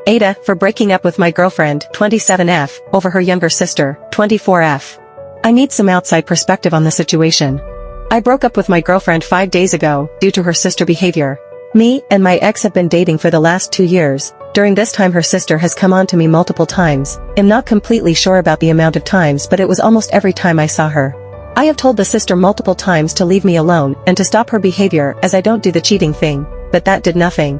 AITAH, for breaking up with my girlfriend, 27F, over her younger sister, 24F. I need some outside perspective on the situation. I broke up with my girlfriend 5 days ago, due to her sister behavior. Me and my ex have been dating for the last 2 years. During this time her sister has come on to me multiple times. I'm not completely sure about the amount of times, but it was almost every time I saw her. I have told the sister multiple times to leave me alone and to stop her behavior, as I don't do the cheating thing, but that did nothing.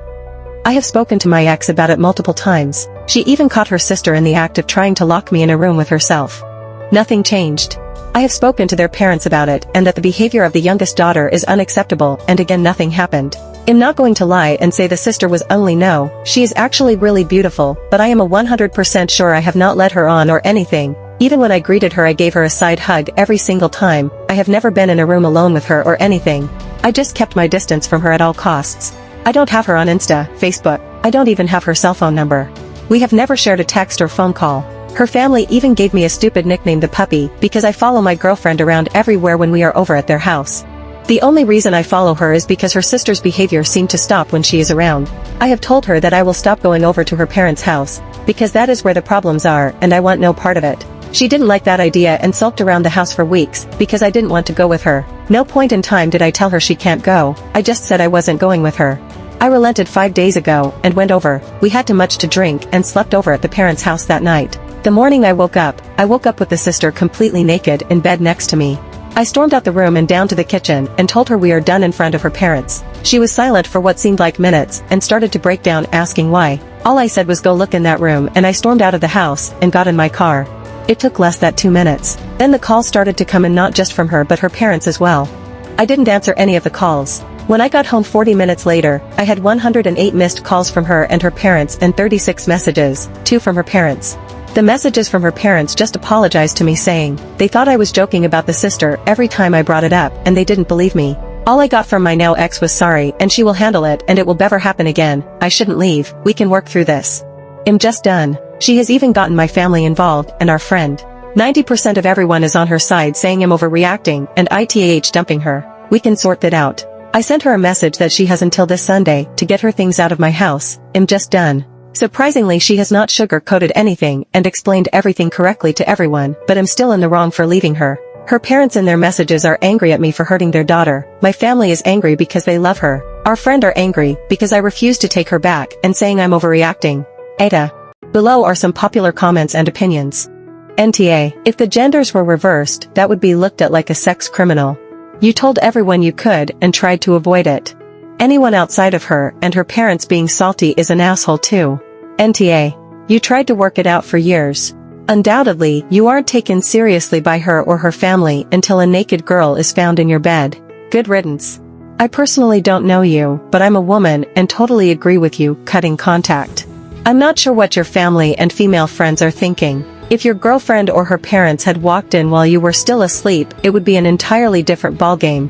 I have spoken to my ex about it multiple times. She even caught her sister in the act of trying to lock me in a room with herself. Nothing changed. I have spoken to their parents about it and that the behavior of the youngest daughter is unacceptable, and again nothing happened. I'm not going to lie and say the sister was ugly. No, she is actually really beautiful, but I am 100% sure I have not led her on or anything. Even when I greeted her I gave her a side hug every single time. I have never been in a room alone with her or anything. I just kept my distance from her at all costs. I don't have her on Insta, Facebook. I don't even have her cell phone number. We have never shared a text or phone call. Her family even gave me a stupid nickname, the puppy, because I follow my girlfriend around everywhere when we are over at their house. The only reason I follow her is because her sister's behavior seemed to stop when she is around. I have told her that I will stop going over to her parents' house, because that is where the problems are and I want no part of it. She didn't like that idea and sulked around the house for weeks, because I didn't want to go with her. No point in time did I tell her she can't go, I just said I wasn't going with her. I relented 5 days ago and went over. We had too much to drink and slept over at the parents' house that night. The morning I woke up with the sister completely naked in bed next to me. I stormed out the room and down to the kitchen and told her we are done in front of her parents. She was silent for what seemed like minutes and started to break down, asking why. All I said was go look in that room, and I stormed out of the house and got in my car. It took less than 2 minutes. Then the calls started to come in, not just from her but her parents as well. I didn't answer any of the calls. When I got home 40 minutes later, I had 108 missed calls from her and her parents and 36 messages, 2 from her parents. The messages from her parents just apologized to me, saying they thought I was joking about the sister every time I brought it up and they didn't believe me. All I got from my now ex was sorry and she will handle it and it will never happen again. I shouldn't leave, we can work through this. I'm just done. She has even gotten my family involved and our friend. 90% of everyone is on her side, saying I'm overreacting and AITAH dumping her. We can sort that out. I sent her a message that she has until this Sunday to get her things out of my house. I'm just done. Surprisingly, she has not sugar-coated anything and explained everything correctly to everyone, but I'm still in the wrong for leaving her. Her parents in their messages are angry at me for hurting their daughter. My family is angry because they love her. Our friend are angry because I refuse to take her back and saying I'm overreacting. AITAH. Below are some popular comments and opinions. NTA. If the genders were reversed, that would be looked at like a sex criminal. You told everyone you could and tried to avoid it. Anyone outside of her and her parents being salty is an asshole too. NTA. You tried to work it out for years. Undoubtedly, you aren't taken seriously by her or her family until a naked girl is found in your bed. Good riddance. I personally don't know you, but I'm a woman and totally agree with you, cutting contact. I'm not sure what your family and female friends are thinking. If your girlfriend or her parents had walked in while you were still asleep, it would be an entirely different ballgame.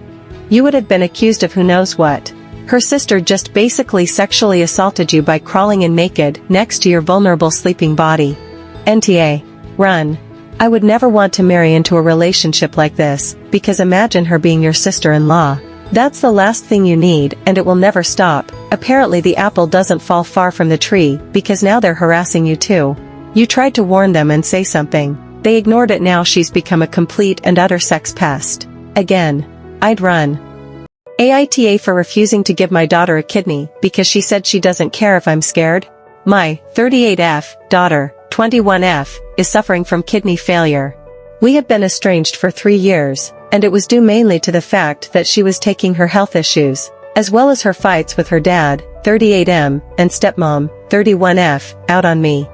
You would have been accused of who knows what. Her sister just basically sexually assaulted you by crawling in naked next to your vulnerable sleeping body. NTA. Run. I would never want to marry into a relationship like this, because imagine her being your sister-in-law. That's the last thing you need, and it will never stop. Apparently the apple doesn't fall far from the tree, because now they're harassing you too. You tried to warn them and say something. They ignored it. Now she's become a complete and utter sex pest. Again. I'd run. AITAH for refusing to give my daughter a kidney because she said she doesn't care if I'm scared. My 38F daughter, 21F, is suffering from kidney failure. We have been estranged for 3 years, and it was due mainly to the fact that she was taking her health issues, as well as her fights with her dad, 38M, and stepmom, 31F, out on me.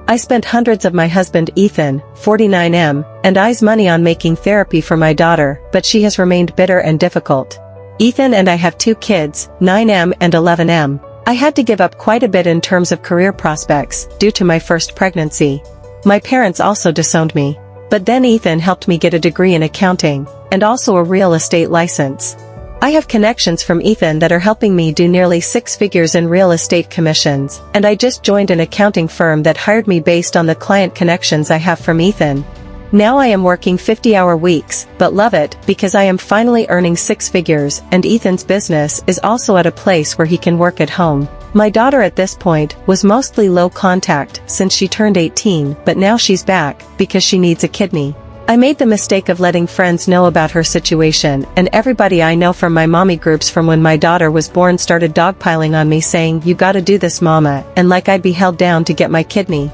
I spent hundreds of my husband Ethan, 49M, and I's money on making therapy for my daughter, but she has remained bitter and difficult. Ethan and I have 2 kids, 9M and 11M. I had to give up quite a bit in terms of career prospects, due to my first pregnancy. My parents also disowned me. But then Ethan helped me get a degree in accounting, and also a real estate license. I have connections from Ethan that are helping me do nearly 6 figures in real estate commissions, and I just joined an accounting firm that hired me based on the client connections I have from Ethan. Now I am working 50-hour weeks, but love it because I am finally earning 6 figures, and Ethan's business is also at a place where he can work at home. My daughter at this point was mostly low contact since she turned 18, but now she's back because she needs a kidney. I made the mistake of letting friends know about her situation, and everybody I know from my mommy groups from when my daughter was born started dogpiling on me saying, "You gotta do this, mama," and like I'd be held down to get my kidney.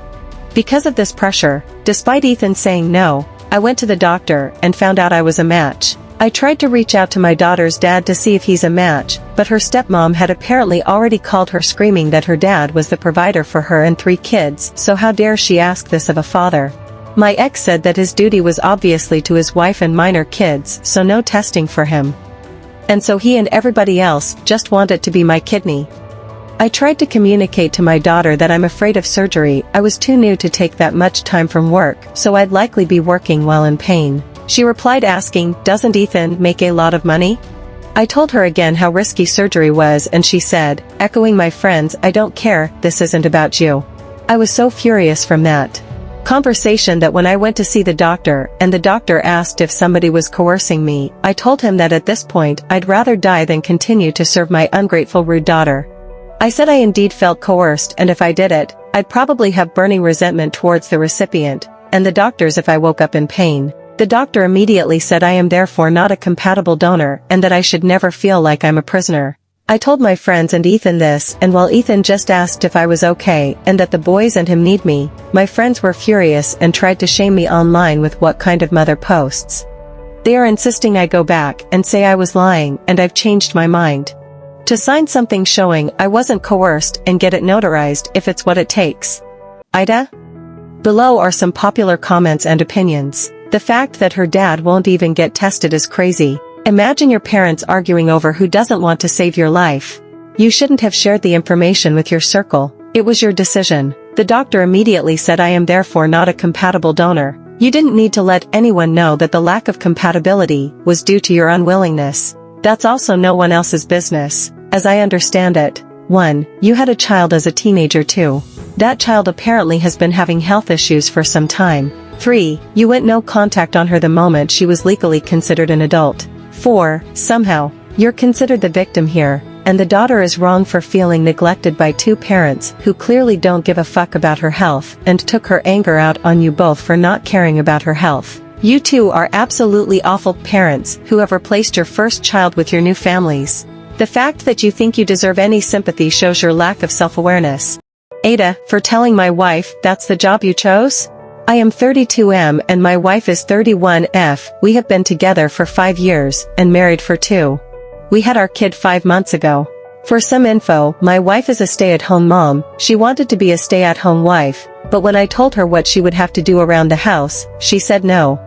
Because of this pressure, despite Ethan saying no, I went to the doctor and found out I was a match. I tried to reach out to my daughter's dad to see if he's a match, but her stepmom had apparently already called her screaming that her dad was the provider for her and 3 kids, so how dare she ask this of a father. My ex said that his duty was obviously to his wife and minor kids, so no testing for him. And so he and everybody else just wanted to be my kidney. I tried to communicate to my daughter that I'm afraid of surgery. I was too new to take that much time from work, so I'd likely be working while in pain. She replied asking, "Doesn't Ethan make a lot of money?" I told her again how risky surgery was, and she said, echoing my friends, "I don't care, this isn't about you." I was so furious from that conversation that when I went to see the doctor and the doctor asked if somebody was coercing me, I told him that at this point I'd rather die than continue to serve my ungrateful rude daughter. I said I indeed felt coerced, and if I did it, I'd probably have burning resentment towards the recipient and the doctors if I woke up in pain. The doctor immediately said I am therefore not a compatible donor and that I should never feel like I'm a prisoner. I told my friends and Ethan this, and while Ethan just asked if I was okay and that the boys and him need me, my friends were furious and tried to shame me online with what kind of mother posts. They are insisting I go back and say I was lying and I've changed my mind. To sign something showing I wasn't coerced and get it notarized if it's what it takes. AITAH? Below are some popular comments and opinions. The fact that her dad won't even get tested is crazy. Imagine your parents arguing over who doesn't want to save your life. You shouldn't have shared the information with your circle. It was your decision. The doctor immediately said I am therefore not a compatible donor. You didn't need to let anyone know that the lack of compatibility was due to your unwillingness. That's also no one else's business, as I understand it. 1. You had a child as a teenager too. That child apparently has been having health issues for some time. 3. You went no contact on her the moment she was legally considered an adult. 4. Somehow, you're considered the victim here, and the daughter is wrong for feeling neglected by 2 parents who clearly don't give a fuck about her health and took her anger out on you both for not caring about her health. You 2 are absolutely awful parents who have replaced your first child with your new families. The fact that you think you deserve any sympathy shows your lack of self-awareness. AITAH, for telling my wife that's the job you chose? I am 32M and my wife is 31F. We have been together for 5 years and married for 2. We had our kid 5 months ago. For some info, my wife is a stay-at-home mom. She wanted to be a stay-at-home wife, but when I told her what she would have to do around the house, she said no.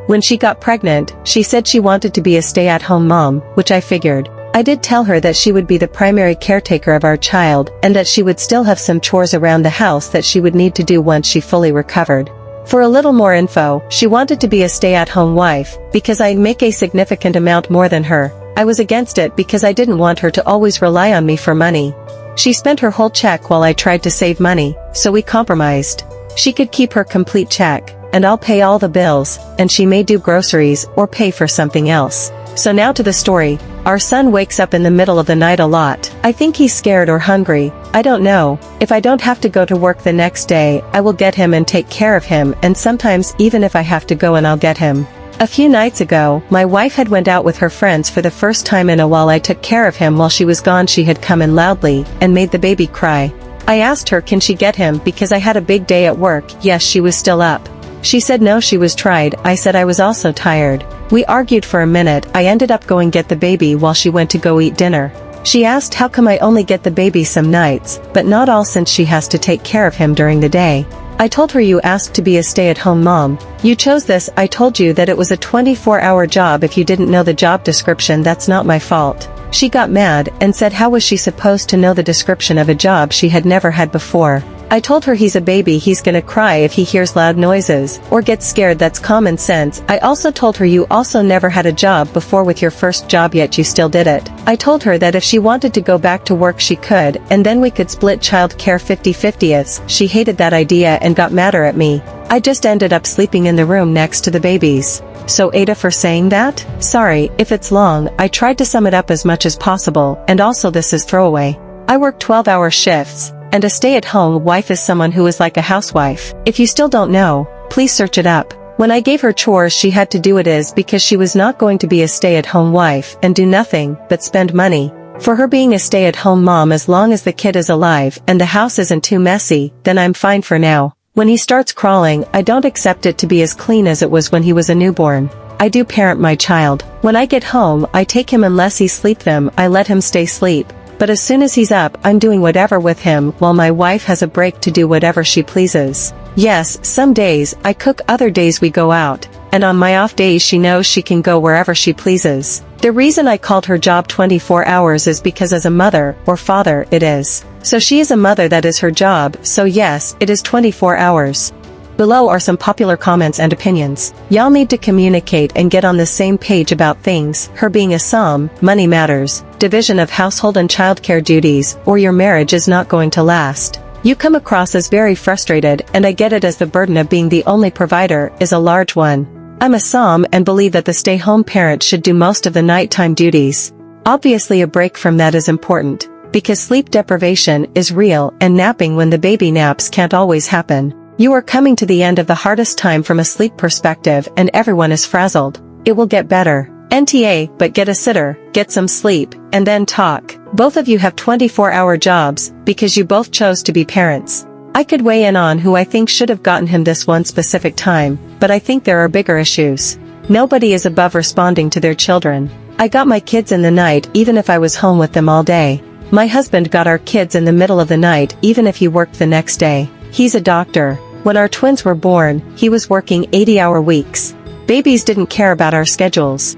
When she got pregnant, she said she wanted to be a stay-at-home mom, which I figured. I did tell her that she would be the primary caretaker of our child and that she would still have some chores around the house that she would need to do once she fully recovered. For a little more info, she wanted to be a stay-at-home wife because I'd make a significant amount more than her. I was against it because I didn't want her to always rely on me for money. She spent her whole check while I tried to save money, so we compromised. She could keep her complete check, and I'll pay all the bills, and she may do groceries or pay for something else. So now to the story. Our son wakes up in the middle of the night a lot. I think he's scared or hungry. I don't know. If I don't have to go to work the next day, I will get him and take care of him, and sometimes even if I have to go and I'll get him. A few nights ago, my wife had went out with her friends for the first time in a while. I took care of him while she was gone. She had come in loudly and made the baby cry. I asked her can she get him because I had a big day at work. Yes, she was still up. She said no, she was tried. I said I was also tired. We argued for a minute. I ended up going get the baby while she went to go eat dinner. She asked how come I only get the baby some nights, but not all since she has to take care of him during the day. I told her you asked to be a stay-at-home mom. You chose this. I told you that it was a 24-hour job. If you didn't know the job description, that's not my fault. She got mad and said how was she supposed to know the description of a job she had never had before. I told her he's a baby, he's gonna cry if he hears loud noises or gets scared. That's common sense. I also told her you also never had a job before with your first job, yet you still did it. I told her that if she wanted to go back to work she could, and then we could split child care 50-50. She hated that idea and got madder at me. I just ended up sleeping in the room next to the babies. So AITAH for saying that? Sorry if it's long. I tried to sum it up as much as possible, and also this is throwaway. I work 12-hour shifts, and a stay-at-home wife is someone who is like a housewife. If you still don't know, please search it up. When I gave her chores she had to do it is because she was not going to be a stay-at-home wife and do nothing but spend money. For her being a stay-at-home mom, as long as the kid is alive and the house isn't too messy, then I'm fine for now. When he starts crawling, I don't accept it to be as clean as it was when he was a newborn. I do parent my child. When I get home, I take him unless he sleep them, I let him stay sleep. But as soon as he's up, I'm doing whatever with him while my wife has a break to do whatever she pleases. Yes, some days I cook, other days we go out, and on my off days she knows she can go wherever she pleases. The reason I called her job 24 hours is because as a mother or father it is. So she is a mother, that is her job, so yes, it is 24 hours. Below are some popular comments and opinions. Y'all need to communicate and get on the same page about things, her being a som, money matters, division of household and childcare duties, or your marriage is not going to last. You come across as very frustrated, and I get it, as the burden of being the only provider is a large one. I'm a som and believe that the stay-home parent should do most of the nighttime duties. Obviously a break from that is important, because sleep deprivation is real and napping when the baby naps can't always happen. You are coming to the end of the hardest time from a sleep perspective and everyone is frazzled. It will get better. NTA, but get a sitter, get some sleep, and then talk. Both of you have 24-hour jobs, because you both chose to be parents. I could weigh in on who I think should have gotten him this one specific time, but I think there are bigger issues. Nobody is above responding to their children. I got my kids in the night even if I was home with them all day. My husband got our kids in the middle of the night even if he worked the next day. He's a doctor. When our twins were born, he was working 80-hour weeks. Babies didn't care about our schedules.